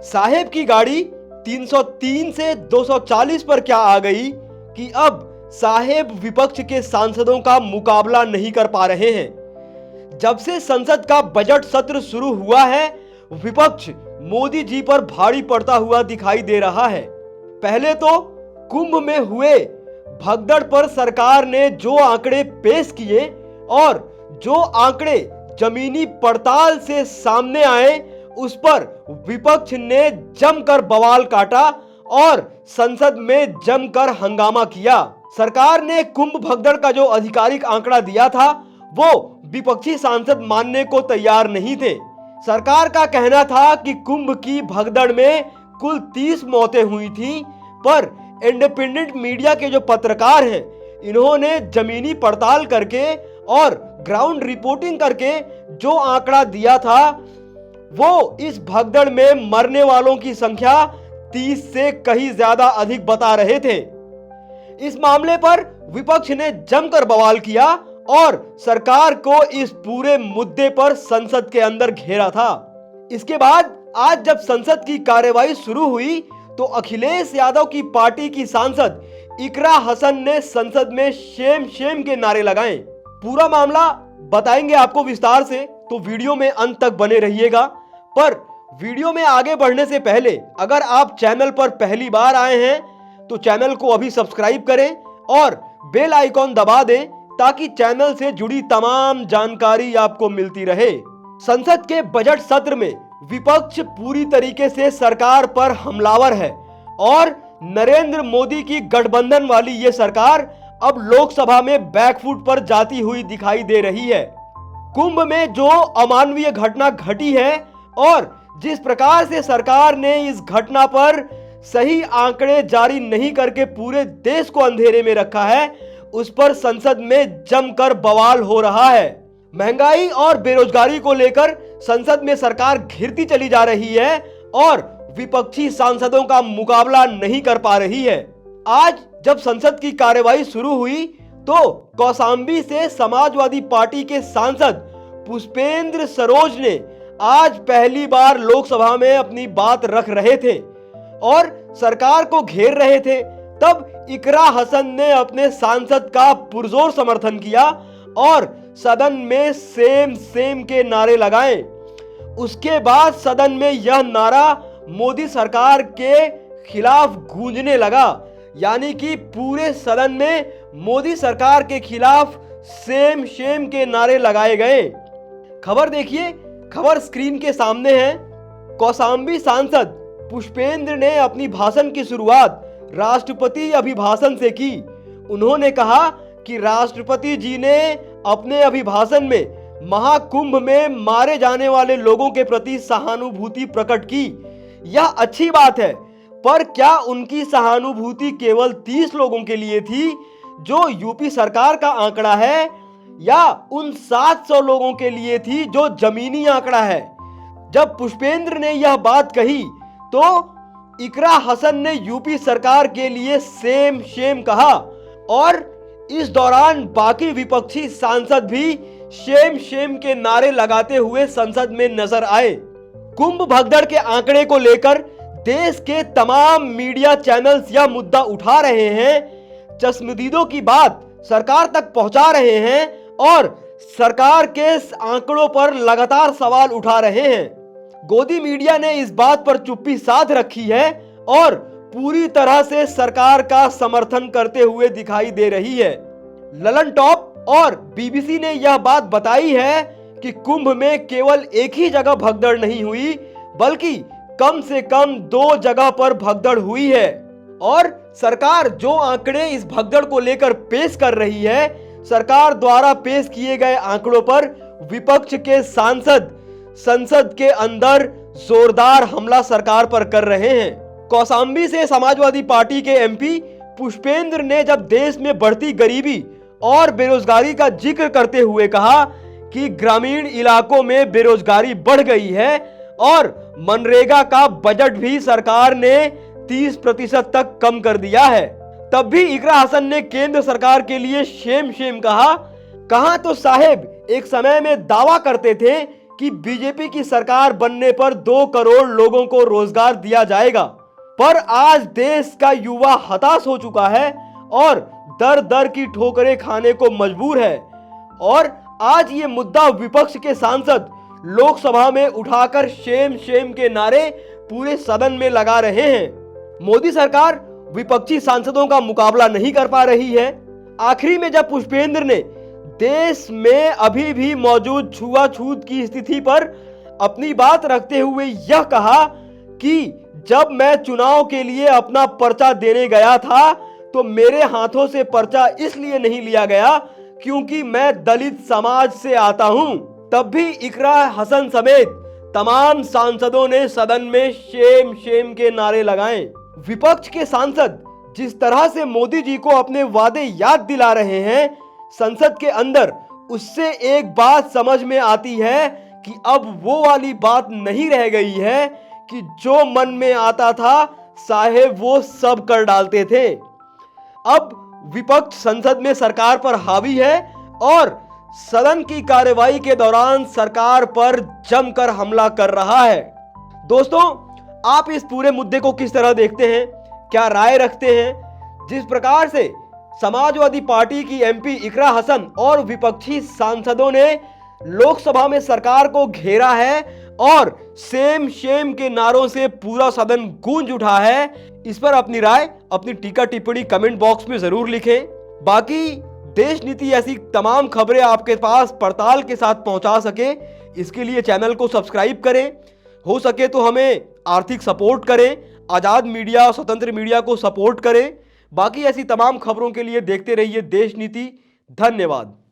साहेब की गाड़ी 303 से 240 पर क्या आ गई कि अब साहेब विपक्ष के सांसदों का मुकाबला नहीं कर पा रहे हैं। जब से संसद का बजट सत्र शुरू हुआ है, विपक्ष मोदी जी पर भारी पड़ता हुआ दिखाई दे रहा है। पहले तो कुंभ में हुए भगदड़ पर सरकार ने जो आंकड़े पेश किए और जो आंकड़े जमीनी पड़ताल से सामने आए, उस पर विपक्ष ने जमकर बवाल काटा और संसद में जमकर हंगामा किया। सरकार ने कुंभ भगदड़ का जो आधिकारिक आंकड़ा दिया था, वो विपक्षी सांसद मानने को तैयार नहीं थे। सरकार का कहना था कि कुंभ की भगदड़ में कुल 30 मौतें हुई थी, पर इंडिपेंडेंट मीडिया के जो पत्रकार हैं, इन्होंने जमीनी पड़ताल करके और ग्राउंड रिपोर्टिंग करके जो आंकड़ा दिया था, वो इस भगदड़ में मरने वालों की संख्या 30 से कहीं ज्यादा अधिक बता रहे थे। इस मामले पर विपक्ष ने जमकर बवाल किया और सरकार को इस पूरे मुद्दे पर संसद के अंदर घेरा था। इसके बाद आज जब संसद की कार्यवाही शुरू हुई तो अखिलेश यादव की पार्टी की सांसद इकरा हसन ने संसद में शेम शेम के नारे लगाए। पूरा मामला बताएंगे आपको विस्तार से, तो वीडियो में अंत तक बने रहिएगा। पर वीडियो में आगे बढ़ने से पहले अगर आप चैनल पर पहली बार आए हैं तो चैनल को अभी सब्सक्राइब करें और बेल आइकॉन दबा दें ताकि चैनल से जुड़ी तमाम जानकारी आपको मिलती रहे। संसद के बजट सत्र में विपक्ष पूरी तरीके से सरकार पर हमलावर है और नरेंद्र मोदी की गठबंधन वाली ये सरकार अब लोकसभा में बैकफुट पर जाती हुई दिखाई दे रही है। कुंभ में जो अमानवीय घटना घटी है और जिस प्रकार से सरकार ने इस घटना पर सही आंकड़े जारी नहीं करके पूरे देश को अंधेरे में रखा है, उस पर संसद में जमकर बवाल हो रहा है। महंगाई और बेरोजगारी को लेकर संसद में सरकार घिरती चली जा रही है और विपक्षी सांसदों का मुकाबला नहीं कर पा रही है। आज जब संसद की कार्यवाही शुरू हुई तो कौशांबी से समाजवादी पार्टी के सांसद पुष्पेंद्र सरोज ने आज पहली बार लोकसभा में अपनी बात रख रहे थे और सरकार को घेर रहे थे। तब इकरा हसन ने अपने सांसद का पुरजोर समर्थन किया और सदन में सेम सेम के नारे लगाए। उसके बाद सदन में यह नारा मोदी सरकार के खिलाफ गूंजने लगा, यानी कि पूरे सदन में मोदी सरकार के खिलाफ सेम शेम के नारे लगाए गए। खबर देखिए, खबर स्क्रीन के सामने है। कौशांबी सांसद पुष्पेंद्र ने अपनी भाषण की शुरुआत राष्ट्रपति अभिभाषण से की। उन्होंने कहा कि राष्ट्रपति जी ने अपने अभिभाषण में महाकुंभ में मारे जाने वाले लोगों के प्रति सहानुभूति प्रकट की। यह अच्छी बात है, पर क्या उनकी सहानुभूति केवल 30 लोगों के लिए थी जो यूपी सरकार का आंकड़ा है, या उन 700 लोगों के लिए थी जो जमीनी आंकड़ा है? जब पुष्पेंद्र ने यह बात कही तो इकरा हसन ने यूपी सरकार के लिए सेम शेम कहा और इस दौरान बाकी विपक्षी सांसद भी शेम शेम के नारे लगाते हुए संसद में नजर आए। कुंभ भगदड़ के आंकड़े को लेकर देश के तमाम मीडिया चैनल्स यह मुद्दा उठा रहे हैं, चश्मदीदों की बात सरकार तक पहुंचा रहे हैं और सरकार के आंकड़ों पर लगातार सवाल उठा रहे हैं। गोदी मीडिया ने इस बात पर चुप्पी साध रखी है और पूरी तरह से सरकार का समर्थन करते हुए दिखाई दे रही है। ललन टॉप और बीबीसी ने यह बात बताई है कि कुंभ में केवल एक ही जगह भगदड़ नहीं हुई, बल्कि कम से कम 2 जगह पर भगदड़ हुई है। और सरकार जो आंकड़े इस भगदड़ को लेकर पेश कर रही है, सरकार द्वारा पेश किए गए आंकड़ों पर विपक्ष के सांसद संसद के अंदर जोरदार हमला सरकार पर कर रहे हैं। कौशांबी से समाजवादी पार्टी के एमपी पुष्पेंद्र ने जब देश में बढ़ती गरीबी और बेरोजगारी का जिक्र करते हुए कहा कि ग्रामीण इलाकों में बेरोजगारी बढ़ गई है और मनरेगा का बजट भी सरकार ने 30% तक कम कर दिया है, तब भी इकरा हसन ने केंद्र सरकार के लिए शेम शेम कहा। कहां तो साहेब एक समय में दावा करते थे कि बीजेपी की सरकार बनने पर 2 करोड़ लोगों को रोजगार दिया जाएगा। पर आज देश का युवा हताश हो चुका है और दर दर की ठोकरें खाने को मजबूर है। और आज ये मुद्दा विपक्ष के सांसद लोकसभा में उठाकर शेम शेम के नारे पूरे सदन में लगा रहे हैं। मोदी सरकार विपक्षी सांसदों का मुकाबला नहीं कर पा रही है। आखिरी में जब पुष्पेंद्र ने देश में अभी भी मौजूद छुआछूत की स्थिति पर अपनी बात रखते हुए यह कहा कि जब मैं चुनाव के लिए अपना पर्चा देने गया था तो मेरे हाथों से पर्चा इसलिए नहीं लिया गया क्योंकि मैं दलित समाज से आता हूं, तब भी इकरा हसन समेत तमाम सांसदों ने सदन में शेम शेम के नारे लगाए। विपक्ष के सांसद जिस तरह से मोदी जी को अपने वादे याद दिला रहे हैं संसद के अंदर, उससे एक बात समझ में आती है कि अब वो वाली बात नहीं रह गई है कि जो मन में आता था साहेब वो सब कर डालते थे। अब विपक्ष संसद में सरकार पर हावी है और सदन की कार्यवाही के दौरान सरकार पर जमकर हमला कर रहा है। दोस्तों, आप इस पूरे मुद्दे को किस तरह देखते हैं, क्या राय रखते हैं? जिस प्रकार से समाजवादी पार्टी की एमपी इकरा हसन और विपक्षी सांसदों ने लोकसभा में सरकार को घेरा है और सेम शेम के नारों से पूरा सदन गूंज उठा है, इस पर अपनी राय, अपनी टीका टिप्पणी कमेंट बॉक्स में जरूर लिखें। बाकी देश नीति ऐसी तमाम खबरें आपके पास पड़ताल के साथ पहुंचा सके, इसके लिए चैनल को सब्सक्राइब करें। हो सके तो हमें आर्थिक सपोर्ट करें, आजाद मीडिया, स्वतंत्र मीडिया को सपोर्ट करें। बाकी ऐसी तमाम खबरों के लिए देखते रहिए देश नीति। धन्यवाद।